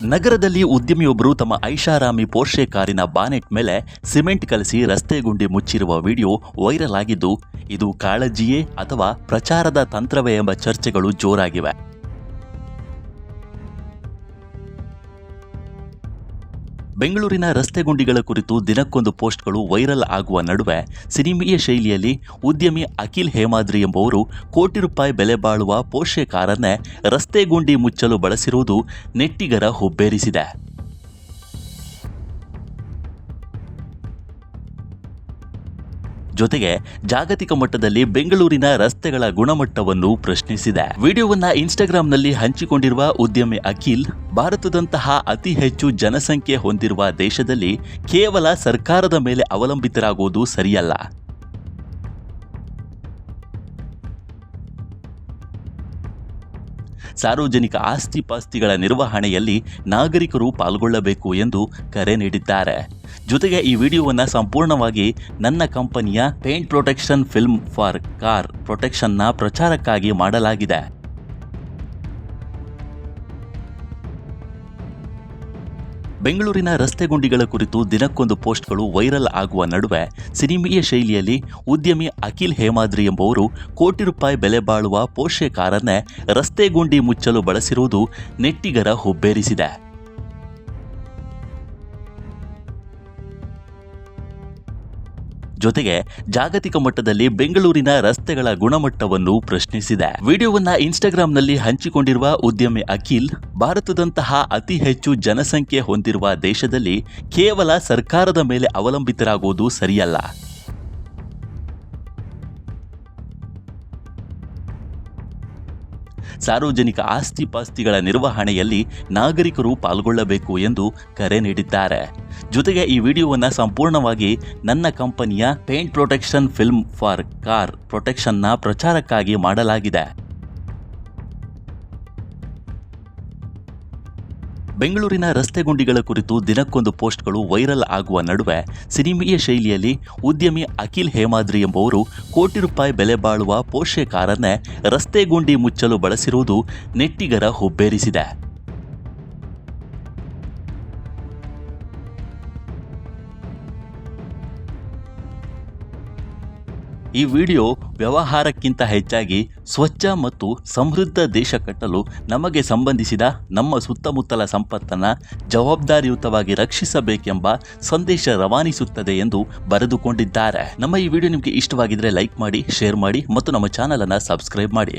ನಗರದಲ್ಲಿ ಉದ್ಯಮಿಯೊಬ್ಬರು ತಮ್ಮ ಐಷಾರಾಮಿ ಪೋರ್ಷೆ ಕಾರಿನ ಬಾನೆಟ್ ಮೇಲೆ ಸಿಮೆಂಟ್ ಕಲಸಿ ರಸ್ತೆ ಗುಂಡಿ ಮುಚ್ಚಿರುವ ವಿಡಿಯೋ ವೈರಲ್ ಆಗಿದ್ದು, ಇದು ಕಾಳಜಿಯೇ ಅಥವಾ ಪ್ರಚಾರದ ತಂತ್ರವೇ ಎಂಬ ಚರ್ಚೆಗಳು ಜೋರಾಗಿವೆ. ಬೆಂಗಳೂರಿನ ರಸ್ತೆ ಗುಂಡಿಗಳ ಕುರಿತು ದಿನಕ್ಕೊಂದು ಪೋಸ್ಟ್ಗಳು ವೈರಲ್ ಆಗುವ ನಡುವೆ ಸಿನಿಮೀಯ ಶೈಲಿಯಲ್ಲಿ ಉದ್ಯಮಿ ಅಖಿಲ್ ಹೇಮಾದ್ರಿ ಎಂಬುವರು ಕೋಟಿ ರೂಪಾಯಿ ಬೆಲೆ ಬಾಳುವ ಪೋರ್ಷೆ ಕಾರನ್ನೇ ರಸ್ತೆ ಗುಂಡಿ ಮುಚ್ಚಲು ಬಳಸಿರುವುದು ನೆಟ್ಟಿಗರ ಹುಬ್ಬೇರಿಸಿದೆ. ಜೊತೆಗೆ ಜಾಗತಿಕ ಮಟ್ಟದಲ್ಲಿ ಬೆಂಗಳೂರಿನ ರಸ್ತೆಗಳ ಗುಣಮಟ್ಟವನ್ನು ಪ್ರಶ್ನಿಸಿದೆ. ವಿಡಿಯೋವನ್ನ ಇನ್ಸ್ಟಾಗ್ರಾಂನಲ್ಲಿ ಹಂಚಿಕೊಂಡಿರುವ ಉದ್ಯಮಿ ಅಖಿಲ್, ಭಾರತದಂತಹ ಅತಿ ಹೆಚ್ಚು ಜನಸಂಖ್ಯೆ ಹೊಂದಿರುವ ದೇಶದಲ್ಲಿ ಕೇವಲ ಸರ್ಕಾರದ ಮೇಲೆ ಅವಲಂಬಿತರಾಗುವುದು ಸರಿಯಲ್ಲ. ಸಾರ್ವಜನಿಕ ಆಸ್ತಿ-ಪಾಸ್ತಿಗಳ ನಿರ್ವಹಣೆಯಲ್ಲಿ ನಾಗರಿಕರು ಪಾಲ್ಗೊಳ್ಳಬೇಕು ಎಂದು ಕರೆ ನೀಡಿದ್ದಾರೆ. ಜೊತೆಗೆ ಈ ವಿಡಿಯೋವನ್ನು ಸಂಪೂರ್ಣವಾಗಿ ನನ್ನ ಕಂಪನಿಯ paint protection film for car ಪ್ರೊಟೆಕ್ಷನ್ನ ಪ್ರಚಾರಕ್ಕಾಗಿ ಮಾಡಲಾಗಿದೆ. ಬೆಂಗಳೂರಿನ ರಸ್ತೆ ಗುಂಡಿಗಳ ಕುರಿತು ದಿನಕ್ಕೊಂದು ಪೋಸ್ಟ್ಗಳು ವೈರಲ್ ಆಗುವ ನಡುವೆ ಸಿನಿಮೀಯ ಶೈಲಿಯಲ್ಲಿ ಉದ್ಯಮಿ ಅಖಿಲ್ ಹೇಮಾದ್ರಿ ಎಂಬುವರು ಕೋಟಿ ರೂಪಾಯಿ ಬೆಲೆ ಬಾಳುವ ಪೋರ್ಷೆ ಕಾರನ್ನೇ ರಸ್ತೆ ಗುಂಡಿ ಮುಚ್ಚಲು ಬಳಸಿರುವುದು ನೆಟ್ಟಿಗರ ಹುಬ್ಬೇರಿಸಿದೆ. ಜೊತೆಗೆ ಜಾಗತಿಕ ಮಟ್ಟದಲ್ಲಿ ಬೆಂಗಳೂರಿನ ರಸ್ತೆಗಳ ಗುಣಮಟ್ಟವನ್ನು ಪ್ರಶ್ನಿಸಿದೆ. ವಿಡಿಯೋವನ್ನ ಇನ್ಸ್ಟಾಗ್ರಾಂನಲ್ಲಿ ಹಂಚಿಕೊಂಡಿರುವ ಉದ್ಯಮಿ ಅಖಿಲ್, ಭಾರತದಂತಹ ಅತಿ ಹೆಚ್ಚು ಜನಸಂಖ್ಯೆ ಹೊಂದಿರುವ ದೇಶದಲ್ಲಿ ಕೇವಲ ಸರ್ಕಾರದ ಮೇಲೆ ಅವಲಂಬಿತರಾಗುವುದು ಸರಿಯಲ್ಲ. ಸಾರ್ವಜನಿಕ ಆಸ್ತಿ-ಪಾಸ್ತಿಗಳ ನಿರ್ವಹಣೆಯಲ್ಲಿ ನಾಗರಿಕರು ಪಾಲ್ಗೊಳ್ಳಬೇಕು ಎಂದು ಕರೆ ನೀಡಿದ್ದಾರೆ. ಜೊತೆಗೆ ಈ ವಿಡಿಯೋವನ್ನು ಸಂಪೂರ್ಣವಾಗಿ ನನ್ನ ಕಂಪನಿಯ paint protection film for car ಪ್ರೊಟೆಕ್ಷನ್ನ ಪ್ರಚಾರಕ್ಕಾಗಿ ಮಾಡಲಾಗಿದೆ. ಬೆಂಗಳೂರಿನ ರಸ್ತೆ ಗುಂಡಿಗಳ ಕುರಿತು ದಿನಕ್ಕೊಂದು ಪೋಸ್ಟ್ಗಳು ವೈರಲ್ ಆಗುವ ನಡುವೆ ಸಿನಿಮೀಯ ಶೈಲಿಯಲ್ಲಿ ಉದ್ಯಮಿ ಅಖಿಲ್ ಹೇಮಾದ್ರಿ ಎಂಬುವರು ಕೋಟಿ ರೂಪಾಯಿ ಬೆಲೆ ಬಾಳುವ ಪೋರ್ಷೆ ಕಾರನ್ನೇ ರಸ್ತೆ ಗುಂಡಿ ಮುಚ್ಚಲು ಬಳಸಿರುವುದು ನೆಟ್ಟಿಗರ ಹುಬ್ಬೇರಿಸಿದೆ. ಈ ವಿಡಿಯೋ ವ್ಯವಹಾರಕ್ಕಿಂತ ಹೆಚ್ಚಾಗಿ ಸ್ವಚ್ಛ ಮತ್ತು ಸಮೃದ್ಧ ದೇಶ ಕಟ್ಟಲು ನಮಗೆ ಸಂಬಂಧಿಸಿದ ನಮ್ಮ ಸುತ್ತಮುತ್ತಲ ಸಂಪತ್ತನ್ನು ಜವಾಬ್ದಾರಿಯುತವಾಗಿ ರಕ್ಷಿಸಬೇಕೆಂಬ ಸಂದೇಶ ರವಾನಿಸುತ್ತದೆ ಎಂದು ಬರೆದುಕೊಂಡಿದ್ದಾರೆ. ನಮ್ಮ ಈ ವಿಡಿಯೋ ನಿಮಗೆ ಇಷ್ಟವಾಗಿದ್ದರೆ ಲೈಕ್ ಮಾಡಿ, ಶೇರ್ ಮಾಡಿ ಮತ್ತು ನಮ್ಮ ಚಾನಲನ್ನು ಸಬ್ಸ್ಕ್ರೈಬ್ ಮಾಡಿ.